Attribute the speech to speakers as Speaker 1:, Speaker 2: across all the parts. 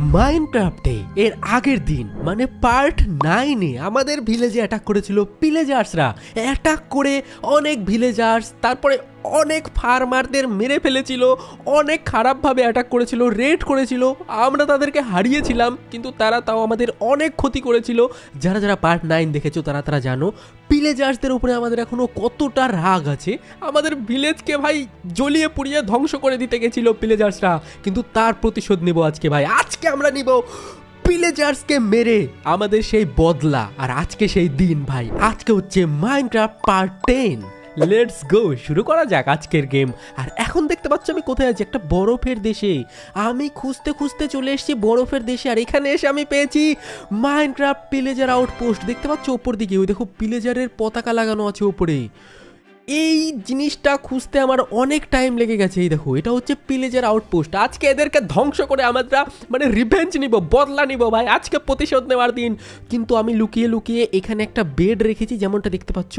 Speaker 1: মাইনক্রাফটে এর আগের দিন মানে পার্ট 9-এ আমাদের ভিলেজে অ্যাটাক করেছিল পিলেজার্সরা। অ্যাটাক করে অনেক ভিলেজার্স, তারপরে অনেক ফার্মারদের মেরে ফেলেছিল, অনেক খারাপভাবে অ্যাটাক করেছিল, রেড করেছিল। আমরা তাদেরকে হারিয়েছিলাম, কিন্তু তারা তাও আমাদের অনেক ক্ষতি করেছিল। যারা যারা পার্ট 9 দেখেছো তারা জানো পিলেজার্সদের উপরে আমাদের এখনো কতটা রাগ আছে। আমাদের ভিলেজকে ভাই জ্বলিয়ে পুড়িয়ে ধ্বংস করে দিতে গেছিল পিলেজার্সরা, কিন্তু তার প্রতিশোধ নেব আজকে ভাই। আজকে আমরা নিব পিলেজার্সকে মেরে আমাদের সেই বদলা। আর আজকে সেই দিন ভাই, আজকে হচ্ছে মাইনক্রাফট পার্ট 10। লেটস গো, শুরু করা যাক আজকের গেম। আর এখন দেখতে পাচ্ছ আমি কোথায় আছি, একটা বরফের দেশে। আমি খুঁজতে খুঁজতে চলে এসেছি বরফের দেশে, আর এখানে এসে আমি পেয়েছি মাইনক্রাফট পিলেজার আউটপোস্ট। দেখতে পাচ্ছ ওপর দিকে, ওই দেখো পিলেজারের পতাকা লাগানো আছে ওপরে। এই জিনিসটা খুঁজতে আমার অনেক টাইম লেগে গেছে। এই দেখো, এটা হচ্ছে পিলেজার আউটপোস্ট। আজকে এদেরকে ধ্বংস করে আমরা মানে রিভেঞ্জ নিব, বদলা নিব ভাই। আজকে প্রতিশোধ নেওয়ার দিন। কিন্তু আমি লুকিয়ে লুকিয়ে এখানে একটা বেড রেখেছি, যেমনটা দেখতে পাচ্ছ।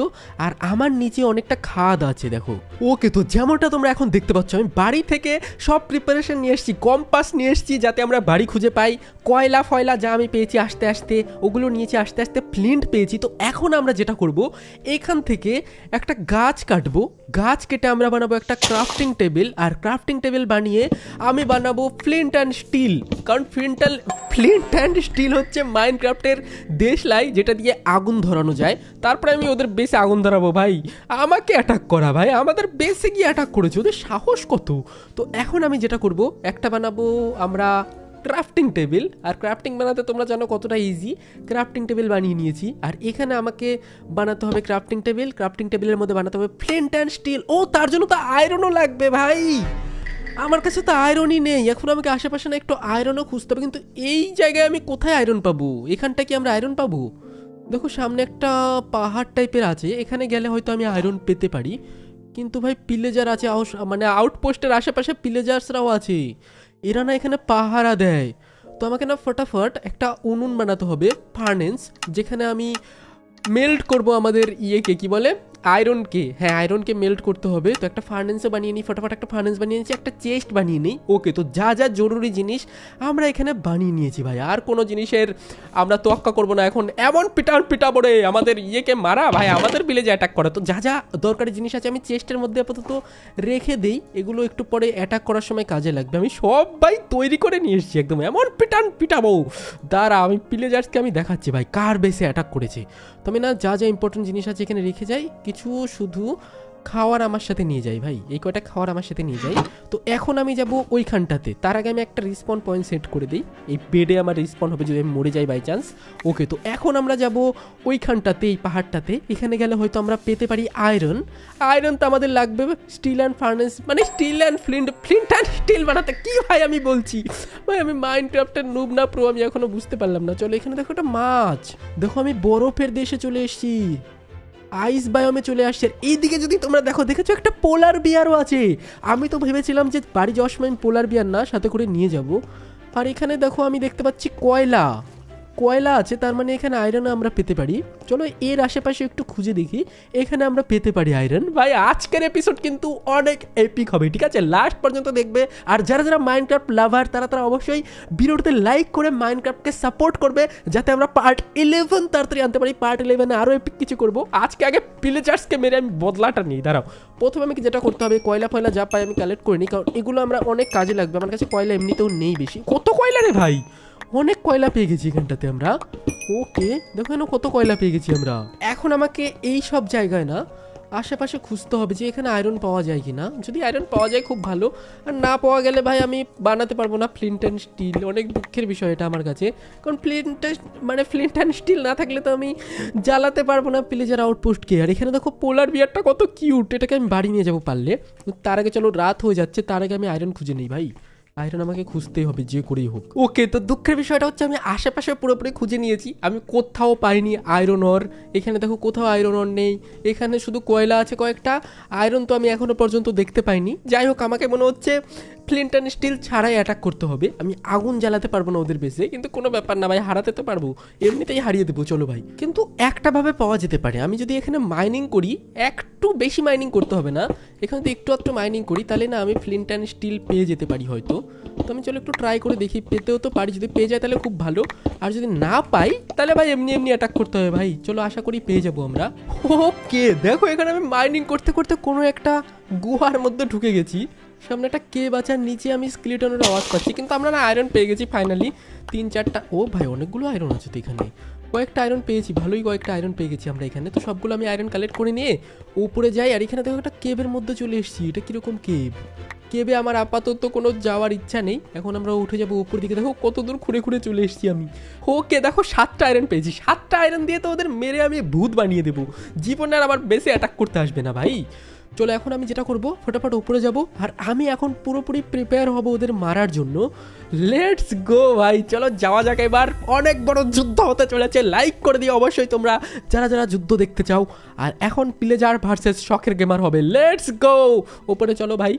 Speaker 1: আর আমার নিচে অনেকটা খাদ আছে দেখো। ওকে, তো যেমনটা তোমরা এখন দেখতে পাচ্ছ, আমি বাড়ি থেকে সব প্রিপারেশন নিয়ে এসেছি। কম্পাস নিয়ে এসেছি যাতে আমরা বাড়ি খুঁজে পাই। কয়লা ফয়লা যা আমি পেয়েছি আস্তে আস্তে ওগুলো নিয়েছি, আস্তে আস্তে ফ্লিন্ট পেয়েছি। তো এখন আমরা যেটা করব, এখান থেকে একটা গাছ কাটবো। গাছ কেটে আমরা বানাবো একটা ক্রাফটিং টেবিল। আর ক্রাফটিং টেবিল বানিয়ে আমি বানাবো ফ্লিন্ট অ্যান্ড স্টিল। কারণ ফ্লিন্ট অ্যান্ড স্টিল হচ্ছে মাইনক্রাফটের দেশলাই, যেটা দিয়ে আগুন ধরানো যায়। তারপরে আমি ওদের বেসে আগুন ধরাবো ভাই। আমাকে অ্যাটাক করা ভাই, আমাদের বেসে গিয়ে অ্যাটাক করেছে, ওদের সাহস কত। তো এখন আমি যেটা করব, একটা বানাবো আমরা ক্রাফটিং টেবিল। আর ক্রাফটিং বানাতে তোমরা জানো কতটা ইজি। ক্রাফটিং টেবিল বানিয়ে নিয়েছি। আর এখানে আমাকে বানাতে হবে ক্রাফটিং টেবিল। ক্রাফটিং টেবিলের মধ্যে বানাতে হবে ফ্লিন্ট অ্যান্ড স্টিল। ও, তার জন্য তো আয়রনও লাগবে ভাই। আমার কাছে তো আয়রনই নেই। এখন আমাকে আশেপাশে না একটু আয়রনও খুঁজতে হবে, কিন্তু এই জায়গায় আমি কোথায় আয়রন পাবো? এখানটা কি আমরা আয়রন পাবো? দেখো সামনে একটা পাহাড় টাইপের আছে, এখানে গেলে হয়তো আমি আয়রন পেতে পারি। কিন্তু ভাই পিলেজার আছে, মানে আউটপোস্টের আশেপাশে পিলেজার্সরাও আছে। এরা না এখানে পাহারা দেয়। তো আমাকে না ফটাফট একটা উনুন বানাতে হবে, ফার্নেন্স, যেখানে আমি মেল্ট করব আমাদের ইয়েকে, কি বলে, আয়রনকে। হ্যাঁ, আয়রনকে মেল্ট করতে হবে। তো একটা ফার্নেন্সও বানিয়ে নিই, ফটাফট একটা ফার্নেন্স বানিয়ে নিয়েছি, একটা চেস্ট বানিয়ে নিই। ওকে, তো যা যা জরুরি জিনিস আমরা এখানে বানিয়ে নিয়েছি ভাই। আর কোনো জিনিসের আমরা তোয়াক্কা করবো না এখন। এমন পিটাবো রে আমাদের ইয়েকে মারা ভাই, আমাদের ভিলেজে অ্যাটাক করে। তো যা যা দরকারি জিনিস আছে আমি চেস্টের মধ্যে আপাতত রেখে দিই, এগুলো একটু পরে অ্যাটাক করার সময় কাজে লাগবে। আমি সবাই তৈরি করে নিয়ে এসেছি একদম। এমন পিটাবো, দাঁড়া আমি পিলেজার্সকে আমি দেখাচ্ছি ভাই কার বেসে অ্যাটাক করেছে। তো আমি না যা যা ইম্পর্টেন্ট জিনিস আছে এখানে রেখে যাই, কিছু শুধু খাওয়ার আমার সাথে নিয়ে যাই ভাই। এই কয়টা খাওয়ার আমার সাথে নিয়ে যাই। তো এখন আমি যাব ওইখানটাতে। তার আগে আমি একটা রিসপন পয়েন্ট সেট করে দিই। এই বেডে আমার রিসপন হবে যদি আমি মরে যাই বাই চান্স। ওকে, তো এখন আমরা যাব ওইখানটাতে, এই পাহাড়টাতে। এখানে গেলে হয়তো আমরা পেতে পারি আয়রন। আয়রন তো আমাদের লাগবে স্টিল অ্যান্ড ফার্নেস, মানে steel and flint and steel বানাতে। কি ভাই আমি বলছি ভাই, আমি মাইনক্রাফটের নুব না প্রো, আমি এখনো বুঝতে পারলাম না। চলো এখানে দেখো একটা মাছ। দেখো আমি বরফের দেশে চলে এসেছি, আইস বায়োমে চলে আসছে। এইদিকে যদি তোমরা দেখেছো একটা পোলার বিয়ারও আছে। আমি তো ভেবেছিলাম যে বাড়ি যাওয়ার সময় আমি পোলার বিয়ার না সাথে করে নিয়ে যাব। আর এখানে দেখো আমি দেখতে পাচ্ছি কয়লা আছে, তার মানে এখানে আয়রন আমরা পেতে পারি। চলো এর আশেপাশে একটু খুঁজে দেখি, এখানে আমরা পেতে পারি আয়রন। ভাই আজকের এপিসোড কিন্তু অনেক এপিক হবে, ঠিক আছে? লাস্ট পর্যন্ত দেখবে। আর যারা যারা মাইনক্রাফট লাভার তারা অবশ্যই ভিডিওতে লাইক করে মাইনক্রাফটকে সাপোর্ট করবে, যাতে আমরা পার্ট 11 তাড়াতাড়ি আনতে পারি। পার্ট 11-এ আরও এপিক কিছু করবো। আজকে আগে পিলেজার্সকে মেরে আমি বদলাটা নিই। দাঁড়াও, প্রথমে আমাকে যেটা করতে হবে, কয়লা ফয়লা যা পাই আমি কালেক্ট করে নিই, কারণ এগুলো আমরা অনেক কাজে লাগবে। আমার কাছে কয়লা এমনিতেও নেই বেশি। কত কয়লা রে ভাই, অনেক কয়লা পেয়ে গেছি এখানটাতে আমরা। ওকে, দেখো এখানে কত কয়লা পেয়ে গেছি আমরা। এখন আমাকে এই সব জায়গায় না আশেপাশে খুঁজতে হবে যে এখানে আয়রন পাওয়া যায় কিনা। যদি আয়রন পাওয়া যায় খুব ভালো, আর না পাওয়া গেলে ভাই আমি বানাতে পারবো না ফ্লিন্ট অ্যান্ড স্টিল। অনেক দুঃখের বিষয় এটা আমার কাছে, কারণ ফ্লিন্ট অ্যান্ড স্টিল না থাকলে তো আমি জ্বালাতে পারবো না পিলেজার আউটপোস্টকে। আর এখানে দেখো পোলার বিয়ারটা কত কিউট, এটাকে আমি বাড়ি নিয়ে যাবো পারলে। তার আগে চলো, রাত হয়ে যাচ্ছে, তার আগে আমি আয়রন খুঁজে নিই ভাই। আয়রন আমাকে খুঁজতেই হবে যে করেই হোক। ওকে, তো দুঃখের বিষয়টা হচ্ছে আমি আশেপাশে পুরোপুরি খুঁজে নিয়েছি, আমি কোথাও পাইনি আয়রন অর। এখানে দেখো কোথাও আয়রন অর নেই, এখানে শুধু কয়লা আছে কয়েকটা। আয়রন তো আমি এখনো পর্যন্ত দেখতে পাইনি। যাই হোক, আমাকে মনে হচ্ছে ফ্লিন্ট অ্যান্ড স্টিল ছাড়াই অ্যাটাক করতে হবে। আমি আগুন জ্বালাতে পারবো না ওদের বেসে, কিন্তু কোনো ব্যাপার না ভাই, হারাতে তো পারবো, এমনিতেই হারিয়ে দেবো। চলো ভাই, কিন্তু একটা ভাবে পাওয়া যেতে পারে। আমি যদি এখানে মাইনিং করি, একটু বেশি মাইনিং করতে হবে না, এখানে তো একটু মাইনিং করি, তাহলে না আমি ফ্লিন্ট অ্যান্ড স্টিল পেয়ে যেতে পারি হয়তো। তো আমি চলো একটু ট্রাই করে দেখি, পেতেও তো পারি, যদি পেয়ে যায় তাহলে খুব ভালো, আর যদি না পাই তাহলে ভাই এমনি অ্যাটাক করতে হবে ভাই। চলো আশা করি পেয়ে যাবো আমরা। ওকে, দেখো এখানে আমি মাইনিং করতে করতে কোনো একটা গুহার মধ্যে ঢুকে গেছি। সামনে একটা কে বাঁচার নিচে আমি স্কেলিটনের আওয়াজ পাচ্ছি, কিন্তু আমরা না আয়রন পেয়ে গেছি ফাইনালি 3-4টা। ও ভাই, অনেকগুলো আয়রন আছে তো এখানে, কয়েকটা আয়রন পেয়েছি, ভালোই কয়েকটা আয়রন পেয়ে গেছি আমরা এখানে। তো সবগুলো আমি আয়রন কালেক্ট করে নিয়ে উপরে যাই, আর এখানে দেখো একটা কেবের মধ্যে চলে এসেছি। এটা কীরকম কেবে আমার আপাতত কোনো যাওয়ার ইচ্ছা নেই, এখন আমরা উঠে যাবো উপর দিকে। দেখো কত দূর ঘুরে চলে এসেছি আমি। ওকে দেখো 7টা আয়রন পেয়েছি, 7টা আয়রন দিয়ে তো ওদের মেরে আমি ভূত বানিয়ে দেবো, জীবনে আর আমার বেশি অ্যাটাক করতে আসবে না ভাই। চলো এখন আমি যেটা করব, ফটাফট উপরে যাব, আর আমি এখন পুরোপুরি প্রিপেয়ার হব ওদের মারার জন্য। লেটস গো ভাই, চলো যাওয়া যাক এবার। অনেক বড় যুদ্ধ হতে চলেছে, লাইক করে দিও অবশ্যই তোমরা যারা যুদ্ধ দেখতে চাও। আর এখন প্লেজার ভার্সেস শখের গেমার হবে। লেটস গো ওপরে চলো ভাই।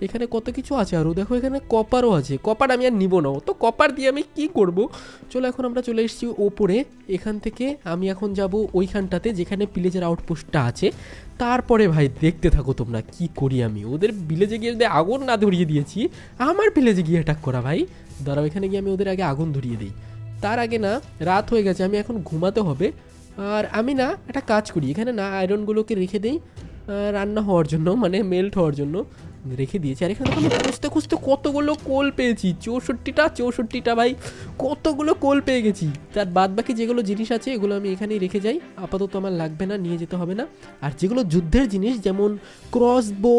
Speaker 1: এখানে কত কিছু আছে আরও, দেখো এখানে কপারও আছে। কপার আমি আর নিব না, তো কপার দিয়ে আমি কি করব। চলো এখন আমরা চলে এসেছি ওপরে। এখান থেকে আমি এখন যাব ওইখানটাতে যেখানে প্লেজার আউটপোস্টটা আছে। তারপরে ভাই দেখতে থাকো তোমরা কি করি আমি। ওদের ভিলেজে গিয়ে যদি আগুন না ধরিয়ে দিয়েছি, আমার ভিলেজে গিয়ে অ্যাটাক করা ভাই। দাঁড়াও, এখানে গিয়ে আমি ওদের আগে আগুন ধরিয়ে দিই। তার আগে না রাত হয়ে গেছে, আমি এখন ঘুমাতে হবে। আর আমি না একটা কাজ করি, এখানে না আয়রনগুলোকে রেখে দিই রান্না হওয়ার জন্য, মানে মেল্ট হওয়ার জন্য রেখে দিয়েছি। আর এখানে আমি খুঁজতে কতগুলো কোল পেয়েছি, 64টা ভাই, কতগুলো কোল পেয়ে গেছি। তার বাদ বাকি যেগুলো জিনিস আছে এগুলো আমি এখানেই রেখে যাই, আপাতত আমার লাগবে না, নিয়ে যেতে হবে না। আর যেগুলো যুদ্ধের জিনিস, যেমন ক্রস বো,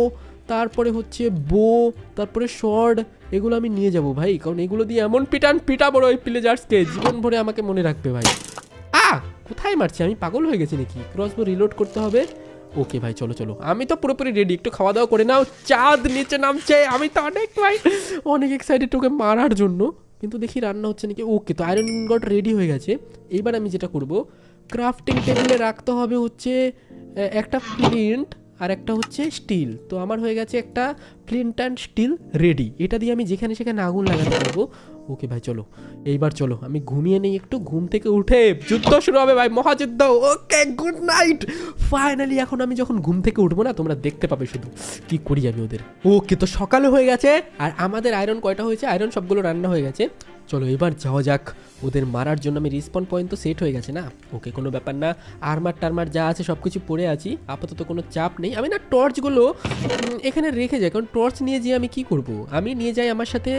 Speaker 1: তারপরে হচ্ছে বো, তারপরে শর্ট, এগুলো আমি নিয়ে যাব ভাই, কারণ এগুলো দিয়ে এমন পিটাবো ওই প্লেজার্সকে, জীবন ভরে আমাকে মনে রাখবে ভাই। কোথায় মারছি আমি, পাগল হয়ে গেছি নাকি? ক্রসবো রিলোড করতে হবে। ওকে ভাই চলো, আমি তো পুরোপুরি রেডি। একটু খাওয়া দাওয়া করে নাও, চাঁদ নিচে নামছে, আমি তো অনেক এক্সাইটেড ওকে মারার জন্য, কিন্তু দেখি রান্না হচ্ছে নাকি। ওকে, তো আয়রন গড রেডি হয়ে গেছে। এইবার আমি যেটা করব, ক্রাফটিং টেবিলে রাখতে হবে হচ্ছে একটা ফ্লিন্ট আর একটা হচ্ছে স্টিল। তো আমার হয়ে গেছে একটা ফ্লিন্ট অ্যান্ড স্টিল রেডি, এটা দিয়ে আমি যেখানে সেখানে আগুন লাগাতে পারবো। ওকে ভাই চলো, এইবার চলো আমি ঘুমিয়ে নেই একটু, ঘুম থেকে উঠে যুদ্ধ শুরু হবে ভাই, মহাযুদ্ধ। ওকে, গুড নাইট। ফাইনালি এখন আমি যখন ঘুম থেকে উঠবো না, তোমরা দেখতে পাবে শুধু কি করি আমি ওদের। ওকে, তো সকালে হয়ে গেছে, আর আমাদের আয়রন কয়টা হয়েছে, আয়রন সবগুলো রান্না হয়ে গেছে। চলো এবার যাওয়া যাক ওদের মারার জন্য। আমি রিসপন পয়েন্ট তো সেট হয়ে গেছে না, ওকে কোনো ব্যাপার না। আর্মার টার্মার যা আছে সব কিছু পরে আছি, আপাতত কোনো চাপ নেই। আমি না টর্চগুলো এখানে রেখে যাই, কারণ টর্চ নিয়ে যেয়ে আমি কি করব, আমি নিয়ে যাই আমার সাথে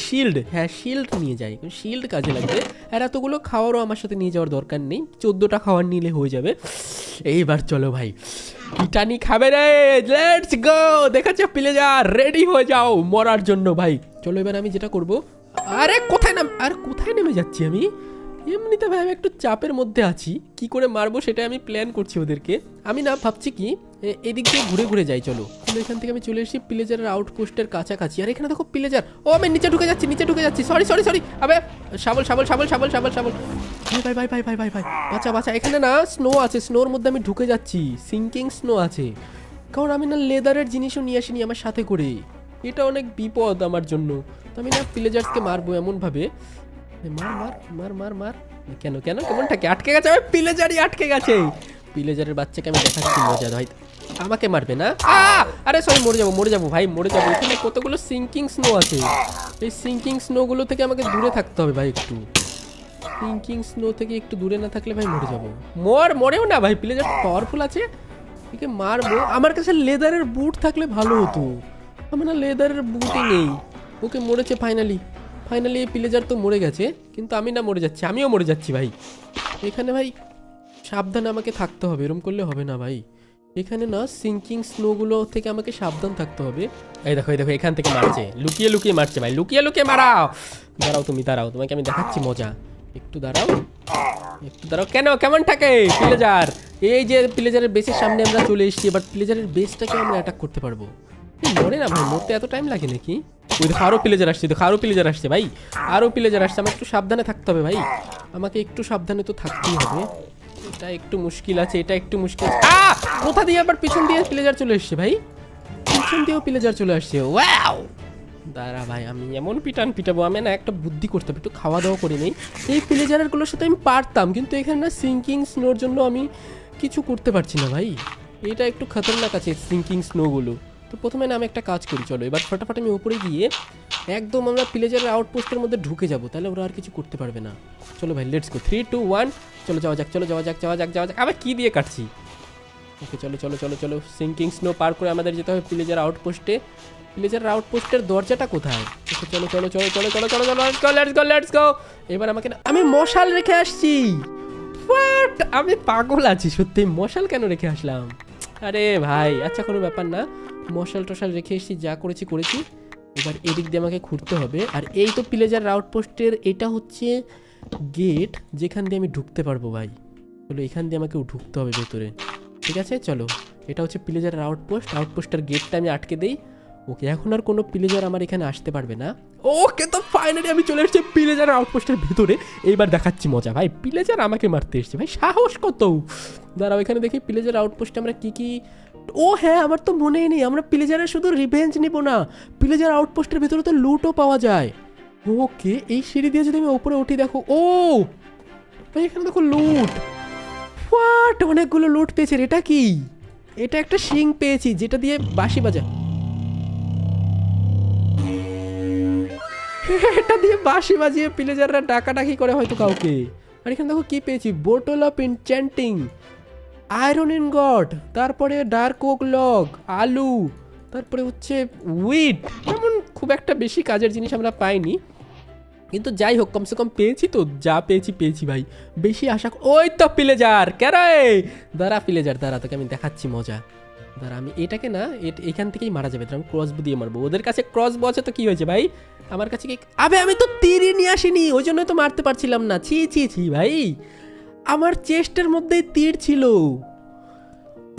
Speaker 1: শিল্ড। হ্যাঁ, শিল্ড নিয়ে যাই, শিল্ড কাজে লাগবে। আর এতগুলো খাওয়ারও আমার সাথে নিয়ে যাওয়ার দরকার নেই, 14টা খাওয়ার নিলে হয়ে যাবে। এইবার চলো ভাই, পিটানি খাবে রে, লেটস গো। দেখাচ্ছে প্লেজার, রেডি হয়ে যাও মরার জন্য ভাই। চলো এবার আমি যেটা করব, কোথায় নেমে যাচ্ছি আমি? এমনিতে ভাই আমি একটু চাপের মধ্যে আছি, কি করে মারবো সেটা আমি প্ল্যান করছি ওদেরকে। আমি না ভাবছি কি এদিক দিয়ে ঘুরে যাই। চলো এখান থেকে আমি চলে এসেছি প্লেজারের আউটপোস্টের কাছাকাছি। আর এখানে দেখো প্লেজার, ও আমি নিচে ঢুকে যাচ্ছি। সরি আবে শাবল ভাই বাঁচা। এখানে না স্নো আছে, স্নোর মধ্যে আমি ঢুকে যাচ্ছি, সিঙ্কিং স্নো আছে, কারণ আমি না লেদারের জিনিসও নিয়ে আসিনি আমার সাথে করে। এটা অনেক বিপদ আমার জন্য। তো আমি না প্লেজার্সকে মারবো এমনভাবে, মার। কেন কেমনটাকে আটকে গেছে, প্লেজারই আটকে গেছে। প্লেজারের বাচ্চাকে আমি দেখাচ্ছি মজা ভাই, আমাকে মারবে না। আরে সরি, মরে যাবো ভাই, মরে যাবো। এখানে কতগুলো সিঙ্কিং স্নো আছে, এই সিঙ্কিং স্নোগুলো থেকে আমাকে দূরে থাকতে হবে ভাই একটু। সিঙ্কিং স্নো থেকে একটু দূরে না থাকলে ভাই মরে যাবো। মরেও না ভাই, প্লেজার পাওয়ারফুল আছে, একে মারবো। আমার কাছে লেদারের বুট থাকলে ভালো হতো, আমার না লেদারের বুটই নেই। ওকে, মরেছে ফাইনালি এই প্লেজার তো মরে গেছে, কিন্তু আমি না মরে যাচ্ছি, আমিও মরে যাচ্ছি ভাই। এখানে ভাই সাবধানে আমাকে থাকতে হবে, এরকম করলে হবে না ভাই। এখানে না সিঙ্কিং স্নোগুলো থেকে আমাকে সাবধান থাকতে হবে। এই দেখো এখান থেকে মারছে, লুকিয়ে মারছে ভাই, লুকিয়ে মারাও। দাঁড়াও, তোমাকে আমি দেখাচ্ছি মজা। একটু দাঁড়াও। কেমন থাকে প্লেজার? এই যে প্লেজারের বেসের সামনে আমরা চলে এসেছি, এবার প্লেজারের বেসটাকে আমরা অ্যাটাক করতে পারবো। মরে না ভাই, মরতে এত টাইম লাগে নাকি? ওই দেখো আরো প্লেজার আসছে, ভাই, আরো প্লেজার আসছে। আমার একটু সাবধানে থাকতে হবে ভাই, আমাকে একটু সাবধানে তো থাকতেই হবে। এটা একটু মুশকিল আছে। কোথা দিয়ে আবার পিছন দিয়ে প্লেজার চলে এসছে ভাই, পিছন দিয়েও প্লেজার চলে আসছে। ওয়াও, দাঁড়া ভাই, আমি এমন পিটাবো, আমি না একটা বুদ্ধি করতে হবে, একটু খাওয়া দাওয়া করে নেই। এই প্লেজারগুলোর সাথে আমি পারতাম, কিন্তু এখানে না সিঙ্কিং স্নোর জন্য আমি কিছু করতে পারছি না ভাই। এটা একটু খতরনাক আছে সিঙ্কিং স্নোগুলো। তো প্রথমে না আমি একটা কাজ করি, চলো এবার ফটাফট আমি উপরে গিয়ে একদম আমরা প্লেজারের আউটপোস্টের মধ্যে ঢুকে যাবো, তাহলে ওরা আর কিছু করতে পারবে না। চলো ভাই, লেটস গো, 3 2 1, চলো যাওয়া যাক, চলো যাওয়া যাক। আবার কি দিয়ে কাটছি? ওকে চলো সিঙ্কিং স্নো পার করে আমাদের যেতে হবে প্লেজার আউটপোস্টে। প্লেজারের আউটপোস্টের দরজাটা কোথায়? চলো, লেটস গো। এবার আমাকে না, আমি মশাল রেখে আসছি। হোয়াট, আমি পাগল আছি সত্যি, মশাল কেন রেখে আসলাম? আরে ভাই আচ্ছা, কোনো ব্যাপার না, মশাল টশাল রেখে এসেছি, যা করেছি। এবার এদিক দিয়ে আমাকে ঘুরতে হবে। আর এই তো প্লেজার আউটপোস্টের এটা হচ্ছে গেট, যেখান দিয়ে আমি ঢুকতে পারবো ভাই। চলো এখান দিয়ে আমাকে ঢুকতে হবে ভেতরে, ঠিক আছে? চলো, এটা হচ্ছে প্লেজারের আউটপোস্টের গেটটা আমি আটকে দিই। ওকে, এখন আর কোনো প্লেজার আমার এখানে আসতে পারবে না। ওকে, তো ফাইনালি আমি চলে এসেছি প্লেজারের আউটপোস্টের ভেতরে। এইবার দেখাচ্ছি মজা ভাই, প্লেজার আমাকে মারতে এসেছে ভাই, সাহস কত! দাঁড়াও, এখানে দেখি প্লেজার আউটপোস্টে আমরা কি। ও হ্যাঁ, আমার তো মনেই নেই, আমরা প্লেজারের শুধু রিভেঞ্জ নিব না, প্লেজার আউটপোস্টের ভেতরে তো লুটও পাওয়া যায়। ওকে, এই সিঁড়ি দিয়ে যদি আমি উপরে উঠি, দেখো, ও ভাই এখানে দেখো লুট। হোয়াট, অনেকগুলো লুট পেয়েছে। এটা কি? এটা একটা শিং পেয়েছি, যেটা দিয়ে বাঁশি বাজা, এটা দিয়ে বাঁশি বাজিয়ে প্লেজাররা ডাকাডাকি করে হয়তো কাউকে। আর এখানে দেখো কি পেয়েছি, bottle of enchanting, iron ingot, তারপরে ডার্ক ওক লগ, আলু, তারপরে হচ্ছে উইট। তেমন খুব একটা বেশি কাজের জিনিস আমরা পাইনি, কিন্তু যাই হোক কমসে কম পেয়েছি। তো যা পেয়েছি ভাই, বেশি আশা। ওই তো প্লেজার, কেরে দাঁড়া প্লেজার, দাঁড়া, তোকে আমি দেখাচ্ছি মজা। দাঁড়া, আমি এটাকে না এখান থেকেই মারা যাবে, আমি ক্রসবো দিয়ে মারবো। ওদের কাছে ক্রসবো আছে তো কি হয়েছে ভাই, আমার কাছে কি? আবে আমি তো তীরই নিয়ে আসিনি, ওই জন্য তো মারতে পারছিলাম না। ছি ভাই, আমার চেস্টের মধ্যেই তীর ছিল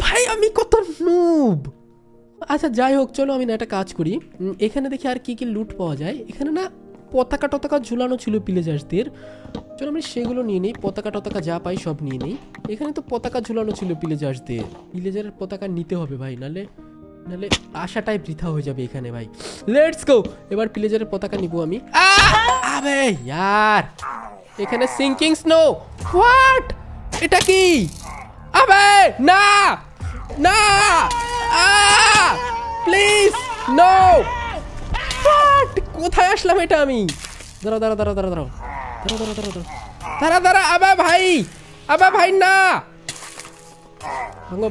Speaker 1: ভাই, আমি কত নুব। আচ্ছা যাই হোক, চলো আমি না একটা কাজ করি, এখানে দেখি আর কি লুট পাওয়া যায়। এখানে না পতাকা টতাকা ঝুলানো ছিল প্লেজার্সদের, চলো আমি সেগুলো নিয়ে নিই। পতাকা টতাকা যা পাই সব নিয়ে নিই। এখানে তো পতাকা ঝুলানো ছিল প্লেজার্সদের, প্লেজারের পতাকা নিতে হবে ভাই, নালে আশাটাই বৃথা হয়ে যাবে এখানে ভাই। লেটস গো, এবার প্লেজারের পতাকা নিব আমি। আবে ইয়ার, এখানে সিঙ্কিং স্নো। হোয়াট, এটা কি? আবে না না, প্লিজ নো। হোয়াট, কোথায় আসলাম এটা আমি? দাঁড়াও, আবা ভাই না।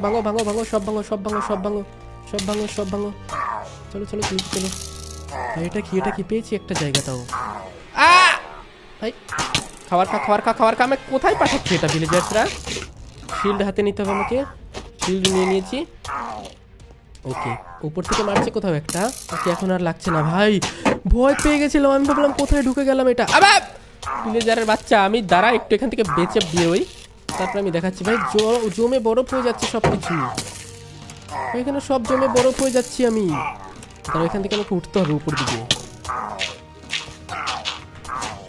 Speaker 1: ভাঙো, সব ভাঙো। চলো ভাই, এটা কি পেয়েছি একটা জায়গাটাও। ভাই খাবার খা। আমি কোথায় পাঠাচ্ছি এটা ভিলেজার্সরা? শিল্ড হাতে নিতে হবে আমাকে, শিল্ড নিয়ে নিয়েছি। ওকে, উপর থেকে মারছে কোথাও একটা। ওকে, এখন আর লাগছে না ভাই, ভয় পেয়ে গেছিলাম, আমি ভাবলাম কোথায় ঢুকে গেলাম এটা। আবার প্লেজারের বাচ্চা, আমি দাঁড়া একটু এখান থেকে বেঁচে বেরোই, তারপরে আমি দেখাচ্ছি ভাই। জমে বরফ হয়ে যাচ্ছে সব কিছু, এখানে সব জমে বরফ হয়ে যাচ্ছি আমি। তারপর এখান থেকে আমাকে উঠতে হবে উপর দিকে।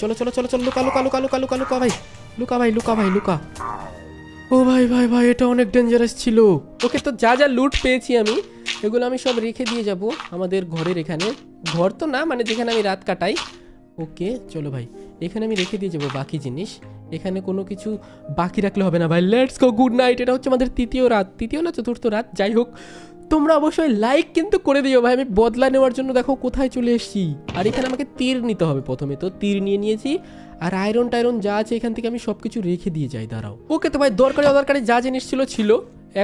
Speaker 1: চলো লুকা ভাই, লুকা। ও ভাই, এটা অনেক ডেঞ্জারাস ছিল। ওকে, তো যা লুট পেয়েছি আমি, এগুলো আমি সব রেখে দিয়ে যাব আমাদের ঘরের এখানে। ঘর তো না, মানে যেখানে আমি রাত কাটাই। ওকে চলো ভাই, এখানে আমি রেখে দিয়ে যাবো বাকি জিনিস। এখানে কোনো কিছু বাকি রাখলে হবে না ভাই। Let's go, good night. এটা হচ্ছে আমাদের তৃতীয় না চতুর্থ রাত, যাই হোক। তোমরা অবশ্যই লাইক কিন্তু করে দিও ভাই, আমি বদলা নেওয়ার জন্য দেখো কোথায় চলে এসেছি। আর এখানে আমাকে তীর নিতে হবে প্রথমে, তো তীর নিয়ে নিয়েছি। আর আয়রন টায়রন যা আছে এখান থেকে আমি সব কিছু রেখে দিয়ে যাই। দাঁড়াও, ওকে তো ভাই, দরকারি যা জিনিস ছিল।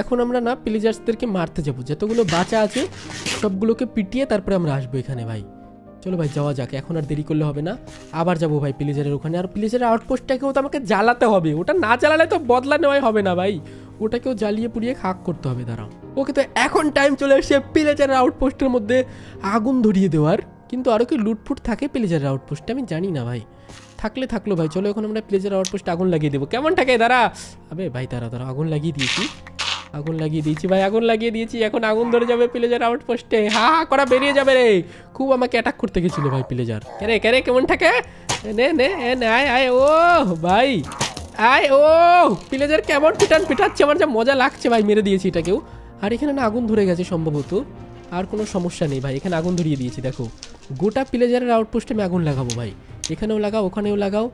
Speaker 1: এখন আমরা না প্লেজার্সদেরকে মারতে যাবো, যতগুলো বাঁচা আছে সবগুলোকে পিটিয়ে তারপরে আমরা আসবো এখানে ভাই। চলো ভাই যাওয়া যাক, এখন আর দেরি করলে হবে না। আবার যাবো ভাই প্লেজারের ওখানে। আর প্লেজারের আউটপোস্টটাকেও তো আমাকে জ্বালাতে হবে, ওটা না জ্বালালে তো বদলা নেওয়াই হবে না ভাই, ওটাকেও জ্বালিয়ে পুড়িয়ে খাক করতে হবে। দাঁড়াও, ওকে তো এখন টাইম চলে এসেছে প্লেজারের আউটপোস্টের মধ্যে আগুন ধরিয়ে দেওয়ার। কিন্তু আরও কি লুটফুট থাকে প্লেজারের আউটপোস্টে আমি জানি না ভাই, থাকলো ভাই। চলো এখন আমরা প্লেজারের আউটপোস্টে আগুন লাগিয়ে দেবো, কেমন থাকে? দাঁড়া, আবে ভাই দাঁড়া, আগুন লাগিয়ে দিয়েছি ভাই, আগুন লাগিয়ে দিয়েছি। এখন আগুন ধরে যাবে প্লেজার আউটপোস্টে, হা করা বেরিয়ে যাবে রে। খুব আমাকে অ্যাটাক করতে গেছিল ভাই প্লেজার। কেরে কেমন থাকে? নে আয় ও ভাই, আয় ও প্লেজার কেমন পিটাচ্ছে, আমার যা মজা লাগছে ভাই, মেরে দিয়েছি এটাকেও। আর এখানে না আগুন ধরে গেছে সম্ভবত, আর কোনো সমস্যা নেই ভাই, এখানে আগুন ধরিয়ে দিয়েছি দেখো। গোটা প্লেজারের আউটপোস্টে আমি আগুন লাগাবো ভাই। এখানেও লাগাও, ওখানেও লাগাও,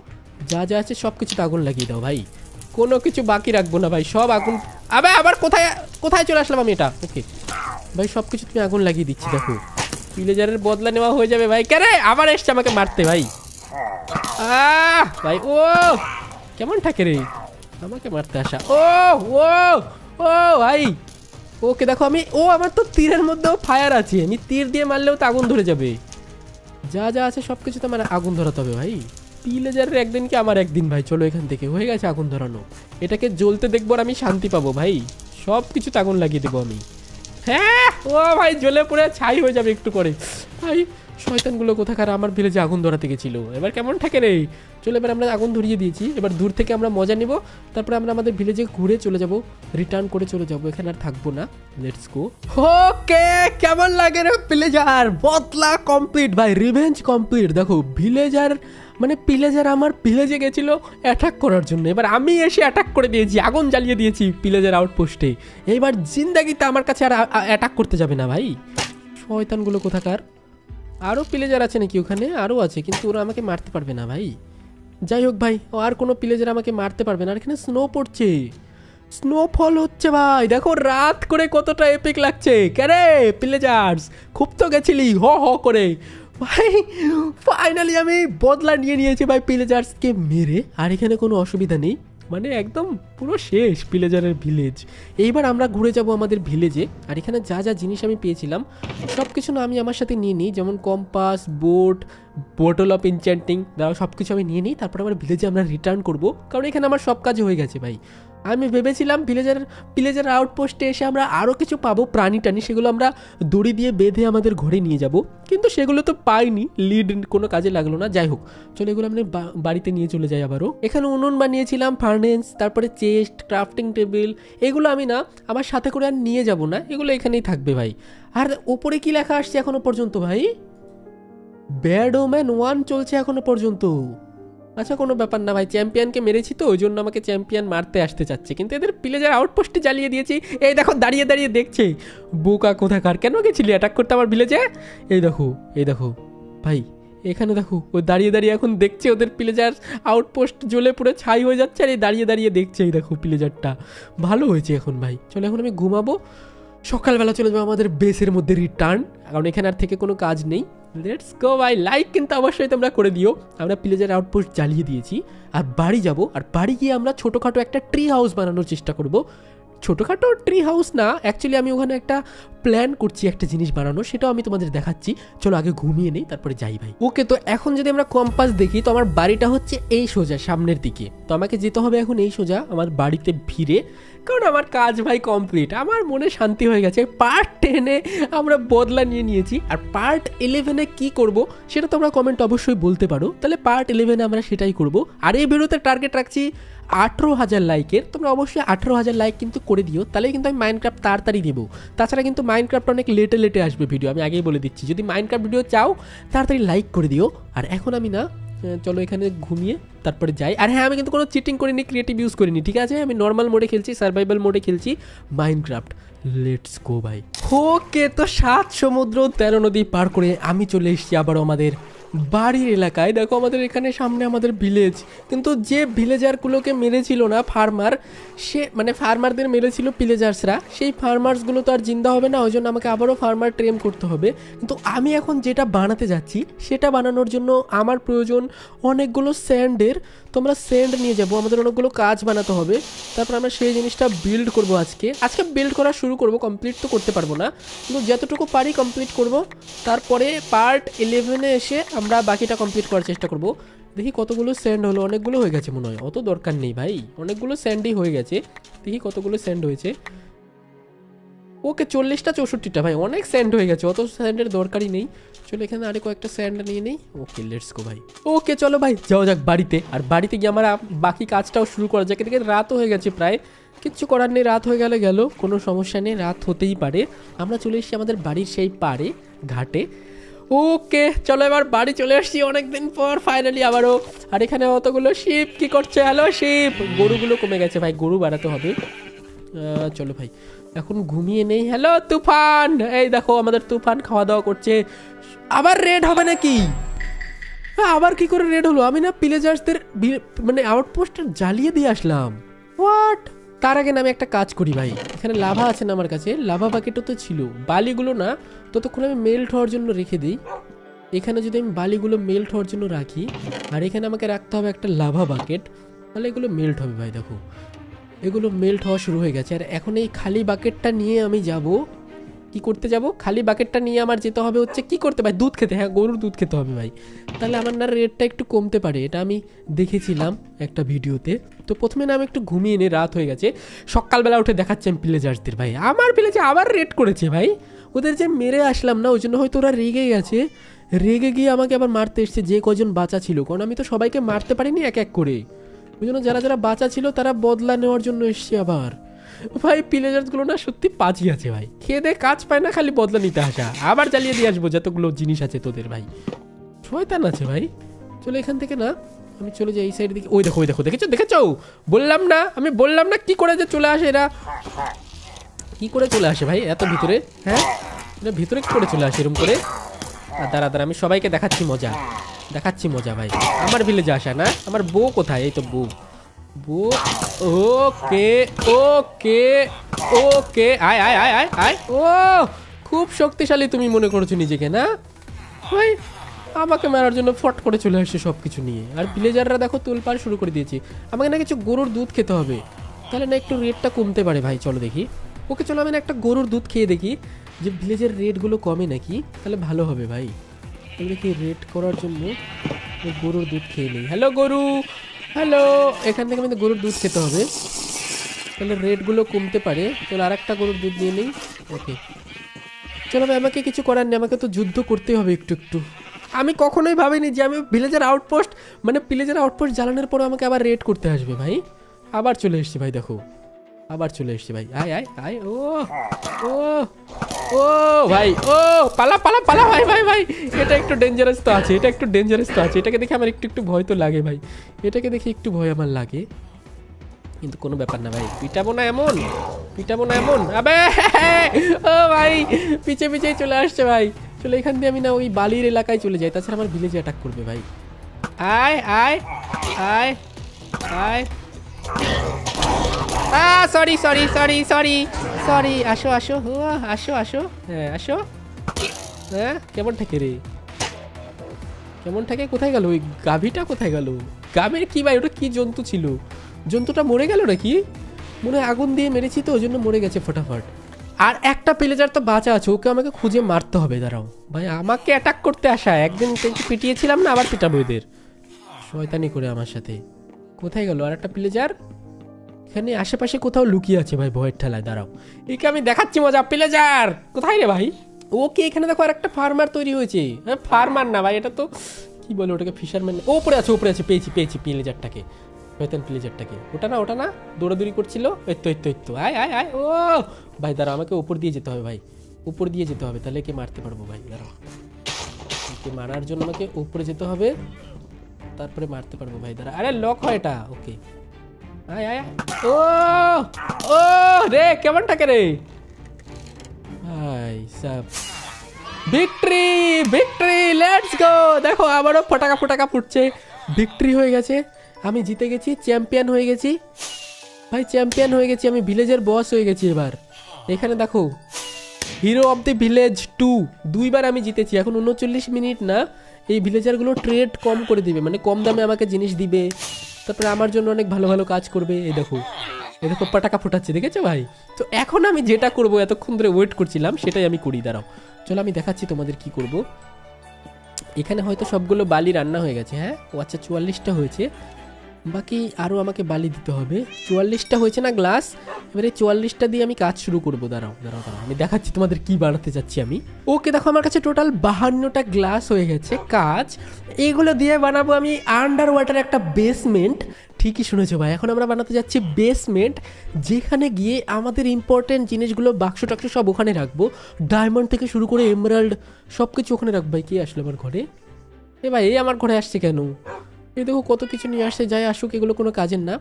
Speaker 1: যা যা আছে সব কিছুতে আগুন লাগিয়ে দাও ভাই, কোনো কিছু বাকি রাখবো না ভাই, সব আগুন। আবার কোথায় কোথায় চলে আসলাম আমি? এটা ওকে ভাই, সব কিছু তুমি আগুন লাগিয়ে দিচ্ছি। দেখো প্লেজারের বদলা নেওয়া হয়ে যাবে ভাই। কেন আবার এসছে আমাকে মারতে ভাই? ভাই ও কেমন থাকে রে আমাকে মারতে আসা? ও ও ও ভাই ওকে দেখো আমি, আমার তো তীরের মধ্যেও ফায়ার আছে, আমি তীর দিয়ে মারলেও তো আগুন ধরে যাবে। যা যা আছে সব কিছু তো মানে আগুন ধরাতে হবে ভাই। প্লেজারের একদিন কি আমার একদিন ভাই। চলো এখান থেকে, হয়ে গেছে আগুন ধরানো, এটাকে জ্বলতে দেখবো আর আমি শান্তি পাবো ভাই। সব কিছুতে আগুন লাগিয়ে দেবো আমি। হ্যাঁ ও ভাই জ্বলে পুরো ছাই হয়ে যাবে একটু পরে ভাই। শয়তানগুলো কোথাকার আমার ভিলেজে আগুন ধরাতে গেছিল, এবার কেমন থাকে রে? চলো এবার আমরা আগুন ধরিয়ে দিয়েছি, এবার দূর থেকে আমরা মজা নিব, তারপরে আমরা আমাদের ভিলেজে ঘুরে চলে যাব, রিটার্ন করে চলে যাব, এখানে আর থাকবো না। Let's go. ওকে কেমন লাগে রে প্লেজার? বদলা কমপ্লিট ভাই, রিভেঞ্জ কমপ্লিট। দেখো ভিলেজার মানে প্লেজার আমার ভিলেজে গেছিল অ্যাটাক করার জন্য, এবার আমি এসে অ্যাটাক করে দিয়েছি, আগুন জ্বালিয়ে দিয়েছি প্লেজার আউটপোস্টে। এইবার জিন্দাগিতে আমার কাছে আর অ্যাটাক করতে যাবে না ভাই। শয়তানগুলো কোথাকার। আরও প্লেজার আছে নাকি ওখানে? আরও আছে, কিন্তু ওরা আমাকে মারতে পারবে না ভাই। যাই হোক ভাই, আর কোনো প্লেজার আমাকে মারতে পারবে না। আর এখানে স্নো পড়ছে, স্নোফল হচ্ছে ভাই। দেখো রাত করে কতটা এপিক লাগছে। ক্যারে প্লেজার্স, খুব তো গেছিলি হ হ করে ভাই। ফাইনালি আমি বদলা নিয়ে নিয়েছি ভাই প্লেজার্সকে মেরে। আর এখানে কোনো অসুবিধা নেই, মানে একদম পুরো শেষ প্লেজারের ভিলেজ। এইবার আমরা ঘুরে যাব আমাদের ভিলেজে। আর এখানে যা যা জিনিস আমি পেয়েছিলাম সব কিছু না আমি আমার সাথে নিয়ে নিই, যেমন compass, boat, bottle of enchanting, দাঁড়াও সব কিছু আমি নিয়ে নিই, তারপর আমার ভিলেজে আমরা রিটার্ন করব, কারণ এখানে আমার সব কাজ হয়ে গেছে ভাই। আমি ভেবেছিলাম প্লেজার আউটপোস্টে এসে আমরা আরও কিছু পাবো প্রাণী টানি, সেগুলো আমরা দড়ি দিয়ে বেঁধে আমাদের ঘরে নিয়ে যাব, কিন্তু সেগুলো তো পাইনি, লিড কোনো কাজে লাগলো না। যাই হোক চলো এগুলো আমি বাড়িতে নিয়ে চলে যাই আবারও। এখানে উনুন বানিয়েছিলাম, ফার্নেস, তারপরে চেস্ট, ক্রাফটিং টেবিল, এগুলো আমি না আমার সাথে করে আর নিয়ে যাব না, এগুলো এখানেই থাকবে ভাই। আর ওপরে কি লেখা আসছে এখনো পর্যন্ত ভাই? ব্যাড ওম্যান 1 চলছে এখনো পর্যন্ত। আচ্ছা কোনো ব্যাপার না ভাই, চ্যাম্পিয়নকে মেরেছি তো ওই জন্য আমাকে চ্যাম্পিয়ন মারতে আসতে চাচ্ছে, কিন্তু এদের প্লেজার আউটপোস্টে জ্বালিয়ে দিয়েছি। এই দেখো দাঁড়িয়ে দাঁড়িয়ে দেখছে, বোকা কোথাকার। কেন গেছিলি অ্যাটাক করতে আমার ভিলেজে? এই দেখো ভাই, এখানে দেখো ও দাঁড়িয়ে দাঁড়িয়ে এখন দেখছে ওদের প্লেজার আউটপোস্ট জ্বলে পুরো ছাই হয়ে যাচ্ছে, আর এই দাঁড়িয়ে দাঁড়িয়ে দেখছে। এই দেখো প্লেজারটা ভালো হয়েছে এখন ভাই। চলো এখন আমি ঘুমাবো, সকালবেলা চলে যাবো আমাদের বেসের মধ্যে রিটার্ন, কারণ এখানে আর থেকে কোনো কাজ নেই। লেটস গো ভাই, লাইক কিন্তু অবশ্যই তোমরা করে দিও। আমরা প্লেজার আউটপোস্ট জ্বালিয়ে দিয়েছি, আর বাড়ি যাব, আর বাড়ি গিয়ে আমরা ছোটোখাটো একটা ট্রি হাউস বানানোর চেষ্টা করব। ছোটোখাটো ট্রি হাউস না, অ্যাকচুয়ালি আমি ওখানে একটা প্ল্যান করছি একটা জিনিস বানানো, সেটাও আমি তোমাদের দেখাচ্ছি। চলো আগে ঘুমিয়ে নেই তারপরে যাই ভাই। ওকে, তো এখন যদি আমরা কম্পাস দেখি তো আমার বাড়িটা হচ্ছে এই সোজা সামনের দিকে, তো আমাকে যেতে হবে এখন এই সোজা আমার বাড়িতে ফিরে, কারণ আমার কাজ ভাই কমপ্লিট, আমার মনে শান্তি হয়ে গেছে। পার্ট 10-এ আমরা বদলা নিয়ে নিয়েছি, আর পার্ট 11-এ কী করব সেটা তোমরা কমেন্ট অবশ্যই বলতে পারো, তাহলে পার্ট 11-এ আমরা সেটাই করব। আর এই ভিডিওতে টার্গেট রাখছি 18,000 লাইকের, তোমরা অবশ্যই 18,000 লাইক কিন্তু করে দিও, তাহলে কিন্তু আমি মাইনক্রাফট তাড়াতাড়ি দেবো। তাছাড়া কিন্তু মাইনক্রাফট অনেক লেটে আসবে ভিডিও, আমি আগেই বলে দিচ্ছি। যদি মাইনক্রাফট ভিডিও চাও তাড়াতাড়ি লাইক করে দিও। আর এখন আমি না, চলো এখানে ঘুমিয়ে তারপরে যাই। আর হ্যাঁ, আমি কিন্তু কোনো চিটিং করিনি, ক্রিয়েটিভ ইউজ করিনি, ঠিক আছে? আমি নর্মাল মোডে খেলছি, সার্ভাইভাল মোডে খেলছি মাইনক্রাফট। লেটস গো ভাই। ওকে, তো 7 সমুদ্র 13 নদী পার করে আমি চলে এসেছি আবারও আমাদের বাড়ির এলাকায়। দেখো আমাদের এখানে সামনে আমাদের ভিলেজ, কিন্তু যে ভিলেজারগুলোকে মেরেছিল না ফার্মার, সে মানে ফার্মারদের মেরেছিল প্লেজার্সরা, সেই ফার্মার্সগুলো তো আর জিন্দা হবে না, ওই জন্য আমাকে আবারও ফার্মার ট্রেন করতে হবে। কিন্তু আমি এখন যেটা বানাতে যাচ্ছি সেটা বানানোর জন্য আমার প্রয়োজন অনেকগুলো স্যান্ডের। তো আমরা স্যান্ড নিয়ে যাব, আমাদের অনেকগুলো কাজ বানাতে হবে, তারপর আমরা সেই জিনিসটা বিল্ড করব। আজকে বিল্ড করা শুরু করব, কমপ্লিট তো করতে পারবো না, কিন্তু যতটুকু পারি কমপ্লিট করব। তারপরে পার্ট 11-এ এসে আমরা বাকিটা কমপ্লিট করার চেষ্টা করব। দেখি কতগুলো স্যান্ড হলো, অনেকগুলো হয়ে গেছে মনে হয়, অত দরকার নেই ভাই, অনেকগুলো স্যান্ডই হয়ে গেছে। দেখি কতগুলো স্যান্ড হয়েছে। ওকে 40টা 64টা ভাই, অনেক স্যান্ড হয়ে গেছে, অত স্যান্ডের দরকারই নেই। চলো এখানে আরে কয়েকটা স্যান্ড নিয়ে নেই। ওকে লেটস গো ভাই। ওকে চলো ভাই যাওয়া যাক বাড়িতে, আর বাড়িতে গিয়ে আমরা বাকি কাজটাও শুরু করা যাক। এদিকে রাতও হয়ে গেছে প্রায়, কিচ্ছু করার নেই, রাত হয়ে গেল, কোনো সমস্যা নেই, রাত হতেই পারে। আমরা চলে এসেছি আমাদের বাড়ির সেই পাড়ে ঘাটে। ওকে চলো এবার বাড়ি চলে আসছি অনেকদিন পর ফাইনালি আবারও। আর এখানে অতগুলো শিপ কি করছে? Hello sheep. গরুগুলো কমে গেছে ভাই, গরু বাড়াতে হবে। চলো ভাই এখন ঘুমিয়ে নেই। হ্যালো তুফান, এই দেখো আমাদের তুফান খাওয়া দাওয়া করছে। আবার রেড হবে নাকি? হ্যাঁ, আবার কি করে রেড হলো? আমি না পিলেজার্সদের মানে আউটপোস্ট জ্বালিয়ে দিয়ে আসলাম। হোয়াট? তার আগে না আমি একটা কাজ করি ভাই, এখানে লাভা আছে না আমার কাছে, লাভা বাকেটও তো ছিল, বালিগুলো না ততক্ষণ আমি মেল্ট হওয়ার জন্য রেখে দিই। এখানে যদি আমি বালিগুলো মেল্ট হওয়ার জন্য রাখি, আর এখানে আমাকে রাখতে হবে একটা লাভা বাকেট, তাহলে এগুলো মেল্ট হবে ভাই। দেখো এগুলো মেল্ট হওয়া শুরু হয়ে গেছে। আর এখন এই খালি বাকেটটা নিয়ে আমি যাব, কি করতে যাব? খালি বাকেটটা নিয়ে আমার যেতে হবে হচ্ছে কি করতে ভাই, দুধ খেতে। হ্যাঁ, গরুর দুধ খেতে হবে ভাই, তাহলে আমার না রেটটা একটু কমতে পারে। এটা আমি দেখেছিলাম একটা ভিডিওতে। তো প্রথমে না আমি একটু ঘুমিয়ে নিয়ে, রাত হয়ে গেছে, সকালবেলা উঠে দেখাচ্ছি আমি পিলেজার্সদের ভাই আমার পিলেজে আবার রেড করেছে ভাই। ওদের যে মেরে আসলাম না, ওই জন্য হয়তো ওরা রেগে গেছে, রেগে গিয়ে আমাকে আবার মারতে এসছে যে কজন বাঁচা ছিল, কারণ আমি তো সবাইকে মারতে পারিনি এক এক করে। ওই জন্য যারা যারা বাঁচা ছিল তারা বদলা নেওয়ার জন্য এসছে আবার। ভাই পিলেজার্সগুলো না সত্যি পাঁচই আছে ভাই, খেয়ে দে কাজ পায় না, খালি বদলা নিতে আসা। আবার জ্বালিয়ে দিয়ে আসবো যতগুলো জিনিস আছে তোদের ভাই, শয়তান আছে ভাই। চলো এখান থেকে না আমি চলে যাই এই সাইড দিকে। ওই দেখো ওই দেখো, দেখেছো দেখেছো? বললাম না, আমি বললাম না কি করে যে চলে আসে এরা, কি করে চলে আসে ভাই এত ভিতরে? হ্যাঁ, এটা ভিতরে কি করে চলে আসে এরকম করে? আর দাঁড়া দাঁড়া, আমি সবাইকে দেখাচ্ছি মজা, দেখাচ্ছি মজা ভাই। আমার ভিলেজে আসা না, আমার বউ কোথায়? এই তো বউ, বউ। ওকে ওকে ওকে, আয় আয় আয় আয় আয়। ও খুব শক্তিশালী তুমি মনে করছো নিজেকে না ভাই? আমাকে মারার জন্য ফট করে চলে আসছে সব কিছু নিয়ে। আর ভিলেজাররা দেখো তোলপাড় শুরু করে দিয়েছে। আমাকে না কিছু গরুর দুধ খেতে হবে, তাহলে না একটু রেটটা কমতে পারে ভাই। চলো দেখি। ওকে চলো আমি না একটা গরুর দুধ খেয়ে দেখি যে ভিলেজের রেটগুলো কমে নাকি, তাহলে ভালো হবে ভাই। দেখি রেট করার জন্য গরুর দুধ খেয়ে নেই। হ্যালো গরু, হ্যালো। এখান থেকে আমাদের গরুর দুধ খেতে হবে, তাহলে রেটগুলো কমতে পারে। চলো আর একটা গরুর দুধ নিয়ে নিই। ওকে চলো ভাই, আমাকে কিছু করার নেই, আমাকে তো যুদ্ধ করতেই হবে একটু একটু। আমি কখনোই ভাবিনি যে আমি ভিলেজের আউটপোস্ট মানে ভিলেজের আউটপোস্ট জ্বালানোর পর আমাকে আবার রেড করতে আসবে ভাই। আবার চলে এসছি ভাই, দেখো আবার চলে এসছি ভাই। আয় আয় আয়। ও ও ও ভাই, ও পালা পালা পালা ভাই ভাই ভাই। এটা একটু ডেঞ্জারাস তো আছে, এটা একটু ডেঞ্জারাস তো আছে। এটাকে দেখে আমার একটু একটু ভয় তো লাগে ভাই, এটাকে দেখে একটু ভয় আমার লাগে, কিন্তু কোনো ব্যাপার না ভাই। পিটাবো না এমন, পিটাবো না এমন। আবে ও ভাই, পিছে পিছেই চলে আসছে ভাই। চলে এখান দিয়ে আমি না ওই বালির এলাকায় চলে যাই, তাছাড়া আমার ভিলেজে অ্যাটাক করবে ভাই। আয় আয় আয় আয়। Sorry sorry sorry sorry sorry. আসো আসো, ও আসো আসো, হ্যাঁ আসো। হ্যাঁ কেমন থাকে রে, কেমন থাকে? কোথায় গেল ওই গাভীটা, কোথায় গেল? গাভীর কি ভাই, ওটা কি জন্তু ছিল? জন্তুটা মরে গেল নাকি? মনে হয় আগুন দিয়ে মেরেছি তো ওই জন্য মরে গেছে ফটাফট। আর একটা পিলেজার তো বাঁচা আছে, ওকে আমাকে খুঁজে মারতে হবে। দাঁড়াও ভাই, আমাকে অ্যাটাক করতে আসা, একদিন পিটিয়েছিলাম না, আবার পিটাবো এদের শয়তানি করে আমার সাথে। কোথায় গেল আর একটা পিলেজার? এখানে আশেপাশে কোথাও লুকিয়ে আছে ভাই ভয়ের ঠেলায়। দাঁড়াও একে আমি দেখাচ্ছি মজা। পিলেজার কোথায় রে ভাই? ওকে এখানে দেখো আর একটা ফার্মার তৈরি হয়েছে। হ্যাঁ ফার্মার না ভাই, এটা তো কি বলে ওটাকে, ফিশারম্যান। ওপরে আছে ওপরে আছে, পেয়েছি পেয়েছি পিলেজারটাকে, শয়তান পিলেজারটাকে। ওটা না ওটা না, দৌড়াদৌড়ি করছিল। এই তো এই তো এই তো, আয় আয় আয়। ও ভাই দাঁড়াও, আমাকে উপর দিয়ে যেতে হবে ভাই, উপর দিয়ে যেতে হবে, তাহলে একে মারতে পারবো ভাই। দাঁড়াও, একে মারার জন্য আমাকে উপরে যেতে হবে, তারপরে মারতে পারবো ভাই। দাঁড়া, আরে লক হয় এটা। ওকে আয় আয়। ও ও রে, কেমন থাকে রে ভাই সব। Victory victory, let's go. দেখো আবারও ফটাকা ফটাকা ফুটছে, ভিক্টরি হয়ে গেছে, আমি জিতে গেছি, চ্যাম্পিয়ন হয়ে গেছি ভাই, চ্যাম্পিয়ন হয়ে গেছি আমি, ভিলেজের বস হয়ে গেছি এবার। এখানে দেখো হিরো অফ দি ভিলেজ 2, দুইবার আমি জিতেছি। এখন 39 মিনিট না, এই ভিলেজারগুলো ট্রেড কম করে দিবে, মানে কম দামে আমাকে জিনিস দিবে, তারপরে আমার জন্য অনেক ভালো ভালো কাজ করবে। এই দেখো এই দেখো পটাকা ফোটাচ্ছে, দেখেছো ভাই? তো এখন আমি যেটা করব, এতক্ষণ ধরে ওয়েট করছিলাম, সেটাই আমি করি। দাঁড়াও চলো আমি দেখাচ্ছি তোমাদের কি করব। এখানে হয়তো সবগুলো বালি রান্না হয়ে গেছে। হ্যাঁ ও আচ্ছা, 44টা হয়েছে, বাকি আরও আমাকে বালি দিতে হবে। 44টা হয়েছে না গ্লাস, এবারে 44টা দিয়ে আমি কাজ শুরু করবো। দাঁড়াও দাঁড়াও দাঁড়াও, আমি দেখাচ্ছি তোমাদের কি বানাতে যাচ্ছি আমি। ওকে দেখো আমার কাছে টোটাল 52টা গ্লাস হয়ে গেছে কাজ। এইগুলো দিয়ে বানাবো আমি আন্ডার ওয়াটার একটা বেসমেন্ট। ঠিকই শুনেছো ভাই, এখন আমরা বানাতে যাচ্ছি বেসমেন্ট, যেখানে গিয়ে আমাদের ইম্পর্টেন্ট জিনিসগুলো বাক্স টাক্স সব ওখানে রাখবো, ডায়মন্ড থেকে শুরু করে এমরাল্ড সব কিছু ওখানে রাখবো। ভাই কে আসলো আমার ঘরে? এ ভাই এই আমার ঘরে আসছে কেন? এই দেখো কত কিছু নিয়ে আসছে, যাই আসুক, এগুলো কোনো কাজের না।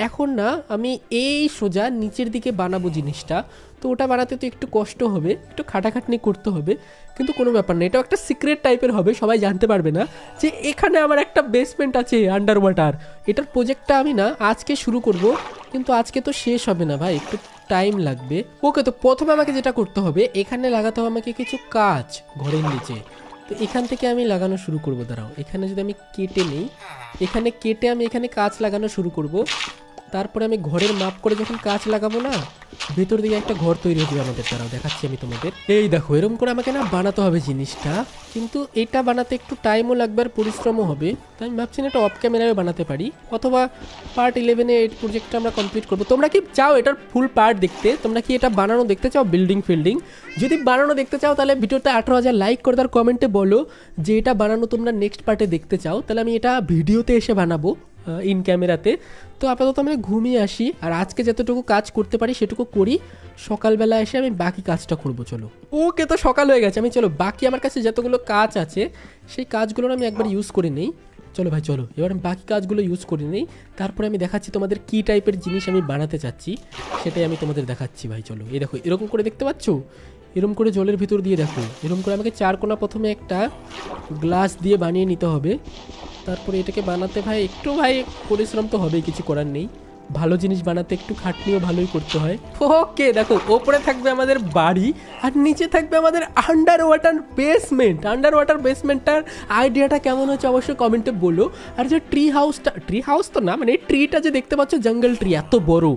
Speaker 1: এখন না আমি এই সোজা নিচের দিকে বানাবো জিনিসটা, তো ওটা বানাতে তো একটু কষ্ট হবে, একটু খাটাখাটনি করতে হবে, কিন্তু কোনো ব্যাপার না, এটাও একটা সিক্রেট টাইপের হবে, সবাই জানতে পারবে না যে এখানে আমার একটা বেসমেন্ট আছে আন্ডার ওয়াটার। এটার প্রজেক্টটা আমি না আজকে শুরু করব, কিন্তু আজকে তো শেষ হবে না ভাই, একটু টাইম লাগবে। ওকে, তো প্রথমে আমাকে যেটা করতে হবে, এখানে লাগাতে হবে আমাকে কিছু কাঁচ ঘরের নিচে। তো এখান থেকে আমি লাগানো শুরু করব, দাঁড়াও, এখানে যদি আমি কেটে নিই, এখানে কেটে আমি এখানে কাঁচ লাগানো শুরু করব। তারপরে আমি ঘরের মাপ করে যখন কাঁচ লাগাবো না, ভেতর দিকে একটা ঘর তৈরি হবে আমাদের। দ্বারাও দেখাচ্ছি আমি তোমাদের, এই দেখো এরকম করে আমাকে না বানাতে হবে জিনিসটা, কিন্তু এটা বানাতে একটু টাইমও লাগবে আর পরিশ্রমও হবে। তাই আমি ভাবছি না এটা অফ ক্যামেরায় বানাতে পারি, অথবা পার্ট 11-এ এই প্রজেক্টটা আমরা কমপ্লিট করবো। তোমরা কি চাও এটার ফুল পার্ট দেখতে? তোমরা কি এটা বানানো দেখতে চাও, বিল্ডিং ফিল্ডিং? যদি বানানো দেখতে চাও তাহলে ভিডিওতে 18,000 লাইক করে তার কমেন্টে বলো যে এটা বানানো তোমরা নেক্সট পার্টে দেখতে চাও, তাহলে আমি এটা ভিডিওতে এসে বানাবো ইন ক্যামেরাতে। তো আপাতত আমি ঘুমিয়ে আসি, আর আজকে যতটুকু কাজ করতে পারি সেটুকু করি, সকালবেলা এসে আমি বাকি কাজটা করব। চলো, ওকে, তো সকাল হয়ে গেছে, আমি চলো বাকি আমার কাছে যতগুলো কাজ আছে সেই কাজগুলো আমি একবার ইউজ করে নেই। চলো ভাই চলো, এবার আমি বাকি কাজগুলো ইউজ করে নেই, তারপরে আমি দেখাচ্ছি তোমাদের কী টাইপের জিনিস আমি বানাতে চাচ্ছি, সেটাই আমি তোমাদের দেখাচ্ছি ভাই। চলো, এই দেখো এরকম করে দেখতে পাচ্ছ, এরকম করে জলের ভিতর দিয়ে দেখো, এরকম করে আমাকে 4 কোণা প্রথমে একটা গ্লাস দিয়ে বানিয়ে নিতে হবে। তারপরে এটাকে বানাতে ভাই একটু ভাই পরিশ্রম তো হবেই, কিছু করার নেই, ভালো জিনিস বানাতে একটু খাটনিও ভালোই করতে হয়। ওকে, দেখো ওপরে থাকবে আমাদের বাড়ি আর নিচে থাকবে আমাদের under water basement. Under water বেসমেন্টটার আইডিয়াটা কেমন হচ্ছে অবশ্যই কমেন্টে বলো। আর যে ট্রি হাউস তো না, মানে এই ট্রিটা যে দেখতে পাচ্ছ, জঙ্গল ট্রি এত বড়,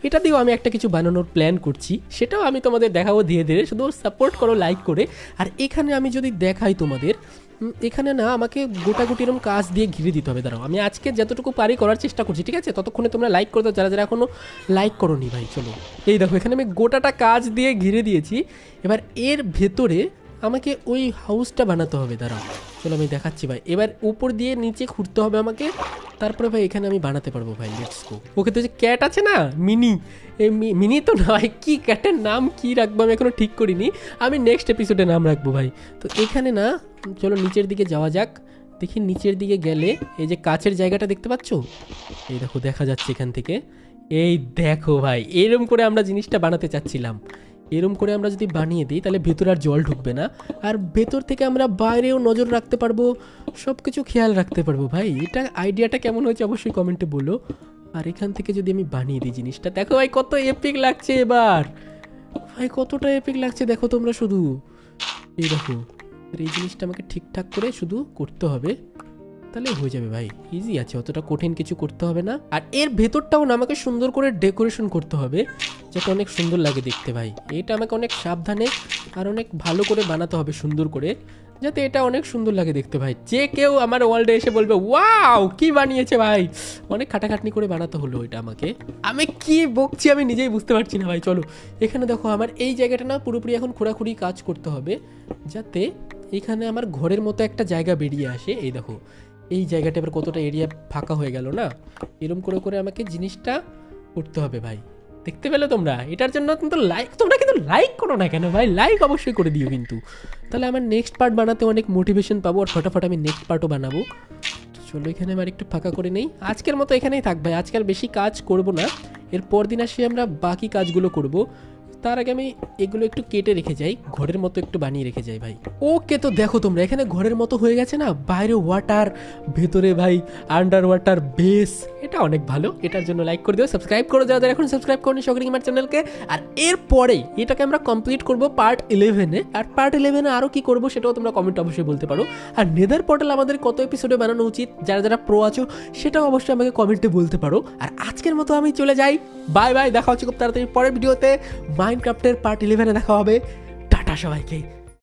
Speaker 1: এটা দিয়েও আমি একটা কিছু বানানোর প্ল্যান করছি, সেটাও আমি তোমাদের দেখাবো ধীরে ধীরে, শুধু সাপোর্ট করো লাইক করে। আর এখানে আমি যদি দেখাই তোমাদের, এখানে না আমাকে গোটাগুটি এরকম কাজ দিয়ে ঘিরে দিতে হবে। দাঁড়াও, আমি আজকে যতটুকু পারি করার চেষ্টা করছি, ঠিক আছে? ততক্ষণে তোমরা লাইক করে দাও যারা যারা এখনও লাইক করো নি ভাই। চলো, এই দেখো এখানে আমি গোটাটা কাজ দিয়ে ঘিরে দিয়েছি। এবার এর ভেতরে আমাকে ওই হাউসটা বানাতে হবে। দাঁড়াও, চলো আমি দেখাচ্ছি ভাই। এবার উপর দিয়ে নিচে খুঁড়তে হবে আমাকে, তারপরে ভাই এখানে আমি বানাতে পারবো ভাই। Let's go. ওকে, তো যে ক্যাট আছে না, মিনি, এই মিনি তো না ভাই, কী ক্যাটের নাম কী রাখবো আমি এখনও ঠিক করিনি, আমি নেক্সট এপিসোডে নাম রাখবো ভাই। তো এখানে না, চলো নিচের দিকে যাওয়া যাক। দেখি নিচের দিকে গেলে এই যে কাছের জায়গাটা দেখতে পাচ্ছ, এই দেখো দেখা যাচ্ছে এখান থেকে। এই দেখো ভাই, এরম করে আমরা জিনিসটা বানাতে চাচ্ছিলাম। এরম করে আমরা যদি বানিয়ে দিই তাহলে ভেতরে আর জল ঢুকবে না, আর ভেতর থেকে আমরা বাইরেও নজর রাখতে পারবো, সব কিছু খেয়াল রাখতে পারবো ভাই। এটা আইডিয়াটা কেমন হয়েছে অবশ্যই কমেন্টে বলো। আর এখান থেকে যদি আমি বানিয়ে দিই জিনিসটা, দেখো ভাই কত এপিক লাগছে এবার ভাই, কতটা এপিক লাগছে দেখো তোমরা শুধু। এই দেখো, এই জিনিসটা আমাকে ঠিকঠাক করে শুধু করতে হবে, তাহলে হয়ে যাবে ভাই, ইজি আছে, অতটা কঠিন কিছু করতে হবে না। আর এর ভেতরটাও না আমাকে সুন্দর করে ডেকোরেশন করতে হবে, যাতে অনেক সুন্দর লাগে দেখতে ভাই। এটা আমাকে অনেক সাবধানে আর অনেক ভালো করে বানাতে হবে, সুন্দর করে, যাতে এটা অনেক সুন্দর লাগে দেখতে ভাই। যে কেউ আমার ওয়ার্ল্ডে এসে বলবে ওয়াও কি বানিয়েছে ভাই, অনেক খাটাখাটনি করে বানাতে হলো এটা আমাকে। আমি কি বকছি আমি নিজেই বুঝতে পারছি না ভাই। চলো, এখানে দেখো আমার এই জায়গাটা না পুরোপুরি এখন খোঁড়াখুড়ি কাজ করতে হবে, যাতে এখানে আমার ঘরের মতো একটা জায়গা বেরিয়ে আসে। এই দেখো এই জায়গাটা এবার কতটা এরিয়া ফাঁকা হয়ে গেল না, এরম করে করে আমাকে জিনিসটা করতে হবে ভাই। দেখতে পেলে তোমরা? এটার জন্য কিন্তু তোমরা কিন্তু লাইক করো না কেন ভাই? লাইক অবশ্যই করে দিও কিন্তু, তাহলে আমার নেক্সট পার্ট বানাতে অনেক মোটিভেশন পাবো, আর ফটাফট আমি নেক্সট পার্টও বানাবো। চলো এখানে আমার একটু ফাঁকা করে নেই, আজকের মতো এখানেই থাক ভাই, আজকাল বেশি কাজ করব না, এর পর দিন আসি আমরা বাকি কাজগুলো করব। তার আগে আমি এগুলো একটু কেটে রেখে যাই, ঘরের মতো একটু বানিয়ে রেখে যাই ভাই। ওকে, তো দেখো তোমরা এখানে ঘরের মতো হয়ে গেছে না, বাইরে ওয়াটার, ভেতরে ভাই আন্ডার ওয়াটার বেস, এটা অনেক ভালো। এটার জন্য লাইক করে দিও, সাবস্ক্রাইব করো যারা যারা এখন সাবস্ক্রাইব করনি শৌখিন গেমার চ্যানেলকে। আর এরপরে এটাকে আমরা কমপ্লিট করব পার্ট 11-এ, আর পার্ট 11-এ আরও কি করবো সেটাও তোমরা কমেন্ট অবশ্যই বলতে পারো। আর নেদার পোর্টাল আমাদের কত এপিসোডে বানানো উচিত, যারা যারা প্রো আছো সেটাও অবশ্যই আমাকে কমেন্টে বলতে পারো। আর আজকের মতো আমি চলে যাই, বাই বাই, দেখা হচ্ছে খুব তাড়াতাড়ি পরের ভিডিওতে। মাইনক্রাফটের পার্ট 11-এ দেখা হবে। টাটা সবাইকে।